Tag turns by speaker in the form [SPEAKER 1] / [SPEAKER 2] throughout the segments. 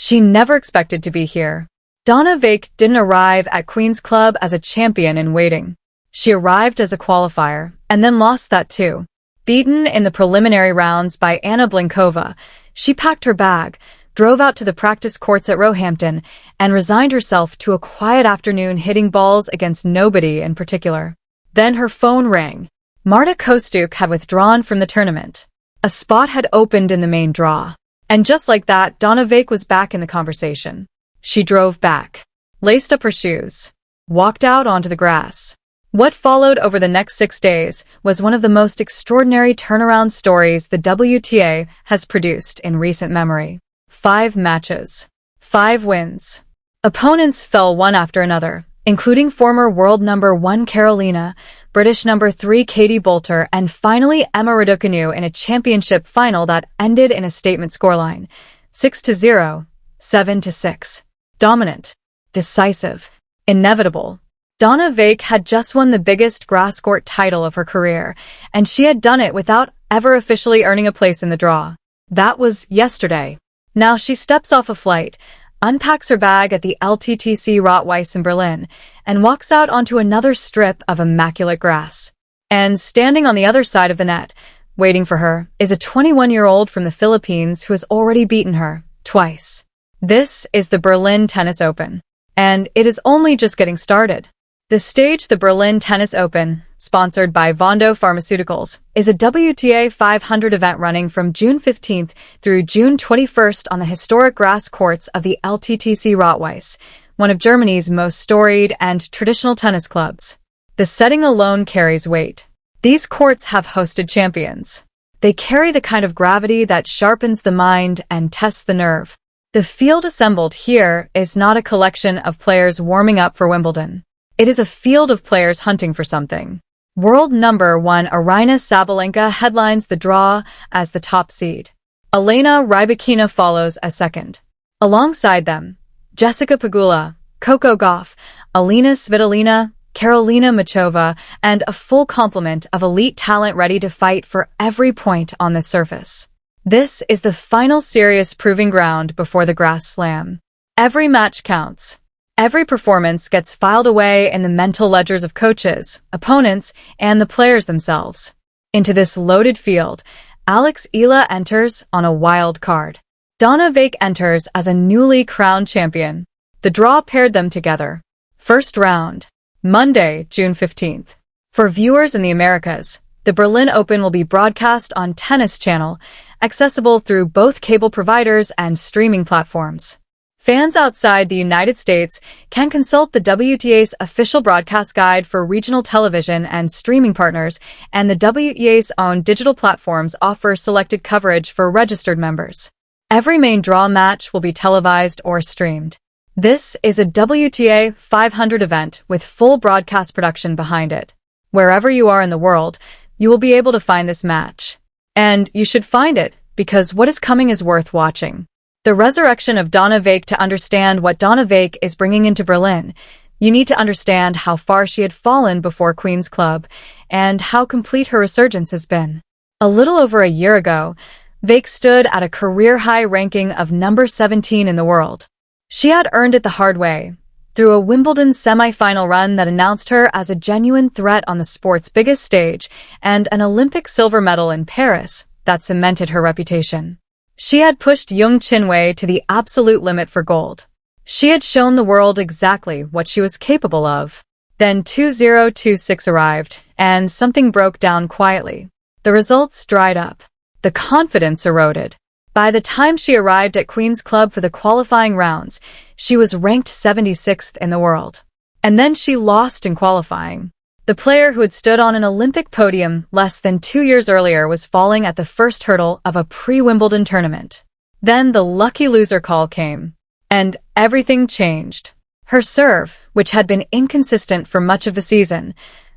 [SPEAKER 1] She never expected to be here. Donna Vekić didn't arrive at Queen's Club as a champion in waiting. She arrived as a qualifier, and then lost that too. Beaten in the preliminary rounds by Anna Blinkova, she packed her bag, drove out to the practice courts at Roehampton, and resigned herself to a quiet afternoon hitting balls against nobody in particular. Then her phone rang. Marta Kostyuk had withdrawn from the tournament. A spot had opened in the main draw. And just like that, Donna Vekić was back in the conversation. She drove back, laced up her shoes, walked out onto the grass. What followed over the next 6 days was one of the most extraordinary turnaround stories the WTA has produced in recent memory. 5 matches, 5 wins. Opponents fell one after another, including former world number 1 Carolina, British number 3 Katie Boulter, and finally Emma Raducanu in a championship final that ended in a statement scoreline: 6-0, 7-6. Dominant, decisive, inevitable. Donna Vekić had just won the biggest grass court title of her career, and she had done it without ever officially earning a place in the draw. That was yesterday. Now she steps off a flight, unpacks her bag at the LTTC Rotweiss in Berlin, and walks out onto another strip of immaculate grass. And standing on the other side of the net, waiting for her, is a 21-year-old from the Philippines who has already beaten her twice. This is the Berlin Tennis Open, and it is only just getting started. The stage, the Berlin Tennis Open, sponsored by Vondo Pharmaceuticals, is a WTA 500 event running from June 15th through June 21st on the historic grass courts of the LTTC Rotweiss, one of Germany's most storied and traditional tennis clubs. The setting alone carries weight. These courts have hosted champions. They carry the kind of gravity that sharpens the mind and tests the nerve. The field assembled here is not a collection of players warming up for Wimbledon. It is a field of players hunting for something. World number 1 Aryna Sabalenka headlines the draw as the top seed. Elena Rybakina follows as second. Alongside them, Jessica Pegula, Coco Gauff, Alina Svitolina, Karolina Machova, and a full complement of elite talent ready to fight for every point on the surface. This is the final serious proving ground before the Grass Slam. Every match counts. Every performance gets filed away in the mental ledgers of coaches, opponents, and the players themselves. Into this loaded field, Alexandra Eala enters on a wild card. Donna Vekić enters as a newly crowned champion. The draw paired them together. First round, Monday, June 15th. For viewers in the Americas, the Berlin Open will be broadcast on Tennis Channel, accessible through both cable providers and streaming platforms. Fans outside the United States can consult the WTA's official broadcast guide for regional television and streaming partners, and the WTA's own digital platforms offer selected coverage for registered members. Every main draw match will be televised or streamed. This is a WTA 500 event with full broadcast production behind it. Wherever you are in the world, you will be able to find this match. And you should find it, because what is coming is worth watching. The resurrection of Donna Vekić. To understand what Donna Vekić is bringing into Berlin, you need to understand how far she had fallen before Queen's Club, and how complete her resurgence has been. A little over a year ago, Vekić stood at a career-high ranking of number 17 in the world. She had earned it the hard way, through a Wimbledon semi-final run that announced her as a genuine threat on the sport's biggest stage, and an Olympic silver medal in Paris that cemented her reputation. She had pushed Jung Chinwei to the absolute limit for gold. She had shown the world exactly what she was capable of. Then 2026 arrived, and something broke down quietly. The results dried up. The confidence eroded. By the time she arrived at Queen's Club for the qualifying rounds, she was ranked 76th in the world. And then she lost in qualifying. The player who had stood on an Olympic podium less than 2 years earlier was falling at the first hurdle of a pre-Wimbledon tournament. Then the lucky loser call came, and everything changed. Her serve, which had been inconsistent for much of the season,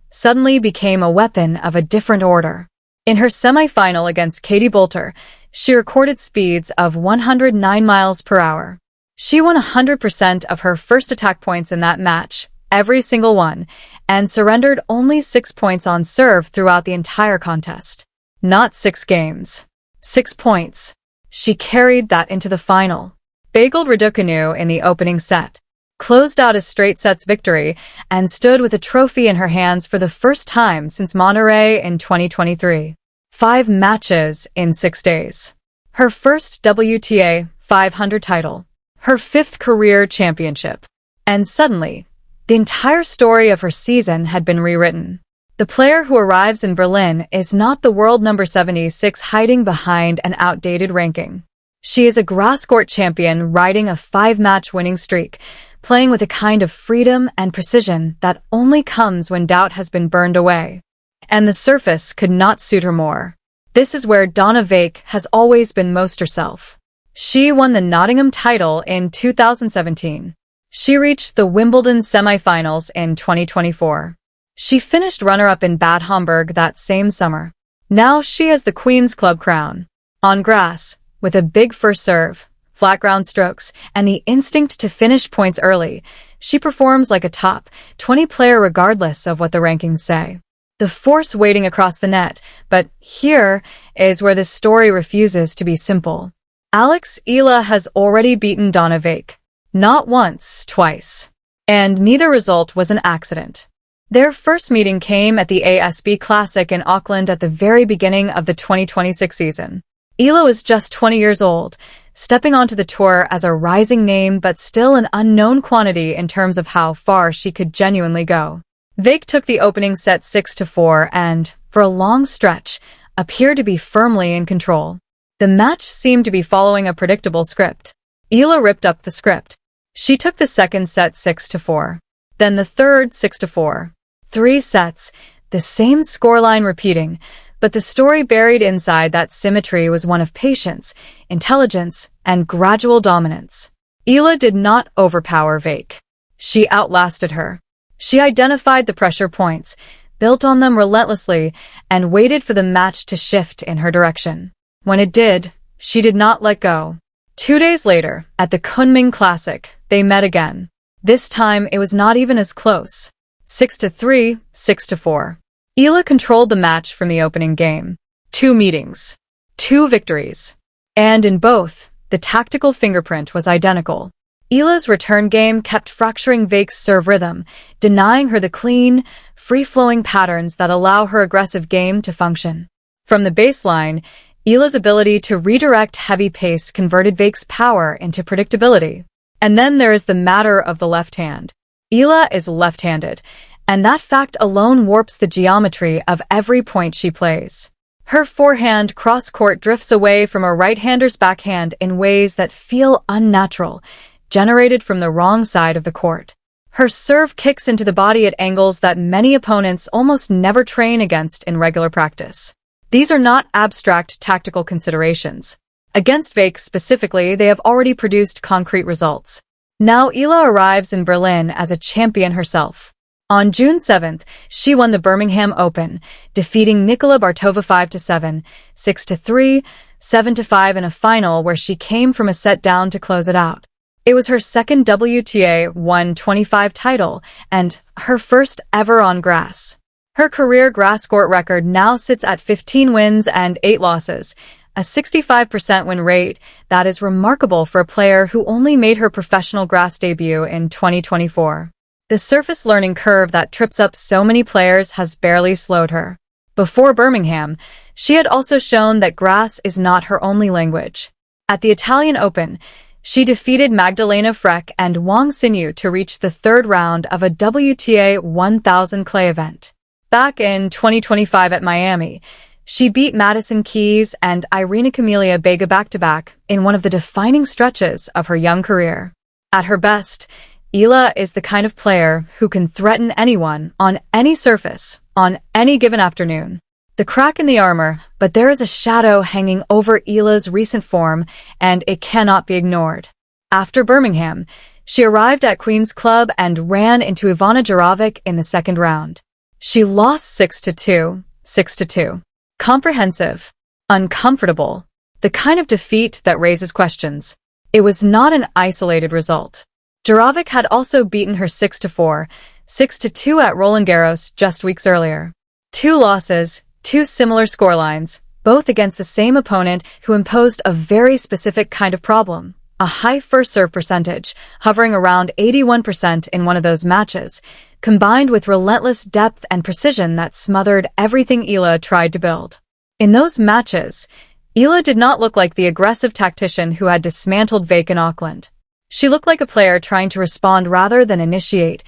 [SPEAKER 1] suddenly became a weapon of a different order. In her semi-final against Katie Boulter, she recorded speeds of 109 miles per hour. She won 100% of her first attack points in that match, every single one, and surrendered only 6 points on serve throughout the entire contest. Not 6 games. 6 points. She carried that into the final. Bagel Raducanu in the opening set, closed out a straight sets victory, and stood with a trophy in her hands for the first time since Monterey in 2023. 5 matches in 6 days. Her first WTA 500 title. Her 5th career championship. And suddenly, the entire story of her season had been rewritten. The player who arrives in Berlin is not the world number 76 hiding behind an outdated ranking. She is a grass court champion riding a 5-match winning streak, playing with a kind of freedom and precision that only comes when doubt has been burned away. And the surface could not suit her more. This is where Donna Vekić has always been most herself. She won the Nottingham title in 2017. She reached the Wimbledon semifinals in 2024. She finished runner-up in Bad Homburg that same summer. Now she has the Queen's Club crown. On grass, with a big first serve, flat ground strokes, and the instinct to finish points early, she performs like a top 20 player regardless of what the rankings say. The force waiting across the net, but here is where this story refuses to be simple. Eala has already beaten Donna Vekić. Not once, twice. And neither result was an accident. Their first meeting came at the ASB Classic in Auckland at the very beginning of the 2026 season. Eala was just 20 years old, stepping onto the tour as a rising name but still an unknown quantity in terms of how far she could genuinely go. Vekić took the opening set 6-4 and, for a long stretch, appeared to be firmly in control. The match seemed to be following a predictable script. Eala ripped up the script. She took the second set 6-4. Then the third 6-4. 3 sets, the same scoreline repeating, but the story buried inside that symmetry was one of patience, intelligence, and gradual dominance. Eala did not overpower Vekić. She outlasted her. She identified the pressure points, built on them relentlessly, and waited for the match to shift in her direction. When it did, she did not let go. 2 days later, at the Kunming Classic, they met again. This time, it was not even as close. 6-3, 6-4. Eala controlled the match from the opening game. 2 meetings. 2 victories. And in both, the tactical fingerprint was identical. Eala's return game kept fracturing Vekić's serve rhythm, denying her the clean, free-flowing patterns that allow her aggressive game to function. From the baseline, Eala's ability to redirect heavy pace converted Vekić's power into predictability. And then there is the matter of the left hand. Eala is left-handed, and that fact alone warps the geometry of every point she plays. Her forehand cross-court drifts away from a right-hander's backhand in ways that feel unnatural, generated from the wrong side of the court. Her serve kicks into the body at angles that many opponents almost never train against in regular practice. These are not abstract tactical considerations. Against Vekić specifically, they have already produced concrete results. Now Eala arrives in Berlin as a champion herself. On June 7th, she won the Birmingham Open, defeating Nicola Bartova 5-7, 6-3, 7-5 in a final where she came from a set down to close it out. It was her second WTA 125 title and her first ever on grass. Her career grass court record now sits at 15 wins and 8 losses, a 65% win rate that is remarkable for a player who only made her professional grass debut in 2024. The surface learning curve that trips up so many players has barely slowed her. Before Birmingham, she had also shown that grass is not her only language. At the Italian Open, she defeated Magdalena Frech and Wang Xinyu to reach the 3rd round of a WTA 1000 clay event. Back in 2025 at Miami, she beat Madison Keys and Irina Camelia Bega back-to-back in one of the defining stretches of her young career. At her best, Eala is the kind of player who can threaten anyone on any surface on any given afternoon. The crack in the armor, but there is a shadow hanging over Eala's recent form, and it cannot be ignored. After Birmingham, she arrived at Queen's Club and ran into Ivana Jorovic in the 2nd round. She lost 6-2, 6-2. Comprehensive. Uncomfortable. The kind of defeat that raises questions. It was not an isolated result. Jorovic had also beaten her 6-4, 6-2 at Roland Garros just weeks earlier. 2 losses, 2 similar scorelines, both against the same opponent who imposed a very specific kind of problem, a high first serve percentage, hovering around 81% in one of those matches, combined with relentless depth and precision that smothered everything Eala tried to build. In those matches, Eala did not look like the aggressive tactician who had dismantled Vekic in Auckland. She looked like a player trying to respond rather than initiate,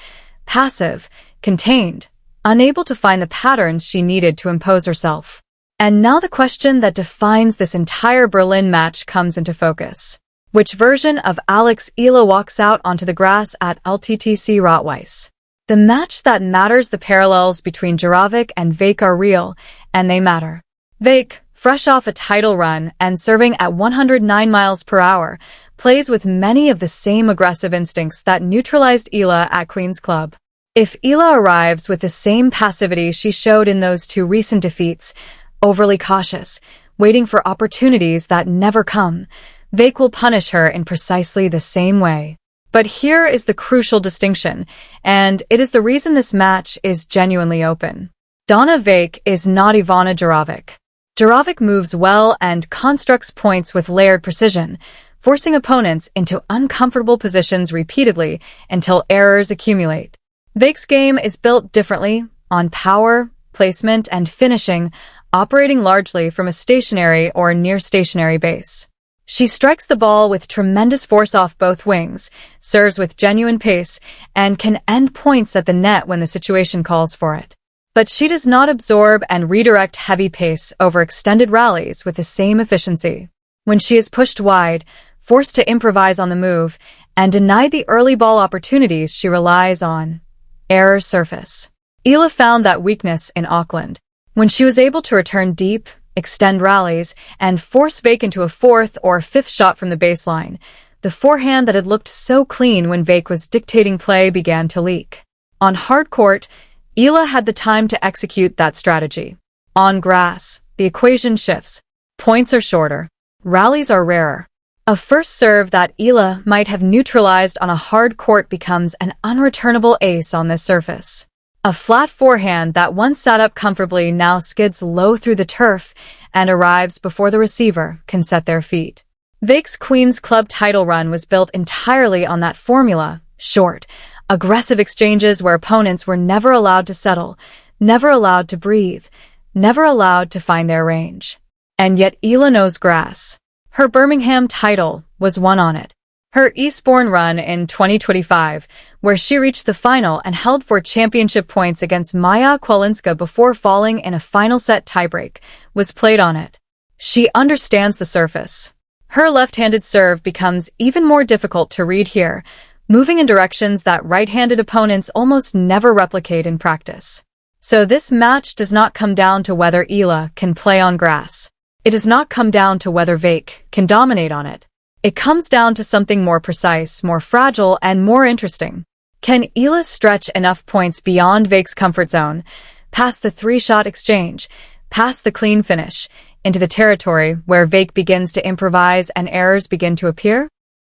[SPEAKER 1] passive, contained, unable to find the patterns she needed to impose herself. And now the question that defines this entire Berlin match comes into focus. Which version of Alex Eala walks out onto the grass at LTTC Rotweiss? The match that matters. The parallels between Djokovic and Vekic are real, and they matter. Vekic, fresh off a title run and serving at 109 miles per hour, plays with many of the same aggressive instincts that neutralized Eala at Queen's Club. If Eala arrives with the same passivity she showed in those two recent defeats, overly cautious, waiting for opportunities that never come, Vekic will punish her in precisely the same way. But here is the crucial distinction, and it is the reason this match is genuinely open. Donna Vekić is not Ivana Djokovic. Djokovic moves well and constructs points with layered precision, forcing opponents into uncomfortable positions repeatedly until errors accumulate. Vekic's game is built differently, on power, placement, and finishing, operating largely from a stationary or near-stationary base. She strikes the ball with tremendous force off both wings, serves with genuine pace, and can end points at the net when the situation calls for it. But she does not absorb and redirect heavy pace over extended rallies with the same efficiency. When she is pushed wide, forced to improvise on the move, and denied the early ball opportunities she relies on, errors surface. Eala found that weakness in Auckland. When she was able to return deep, extend rallies, and force Vekic into a fourth or fifth shot from the baseline, the forehand that had looked so clean when Vekic was dictating play began to leak. On hard court, Eala had the time to execute that strategy. On grass, the equation shifts. Points are shorter. Rallies are rarer. A first serve that Eala might have neutralized on a hard court becomes an unreturnable ace on this surface. A flat forehand that once sat up comfortably now skids low through the turf and arrives before the receiver can set their feet. Vekic's Queen's Club title run was built entirely on that formula: short, aggressive exchanges where opponents were never allowed to settle, never allowed to breathe, never allowed to find their range. And yet Eala knows grass. Her Birmingham title was won on it. Her Eastbourne run in 2025, where she reached the final and held for championship points against Maja Kwalinska before falling in a final set tiebreak, was played on it. She understands the surface. Her left-handed serve becomes even more difficult to read here, moving in directions that right-handed opponents almost never replicate in practice. So this match does not come down to whether Eala can play on grass. It does not come down to whether Vekic can dominate on it. It comes down to something more precise, more fragile, and more interesting. Can Eala stretch enough points beyond Vekic's comfort zone, past the three-shot exchange, past the clean finish, into the territory where Vekic begins to improvise and errors begin to appear?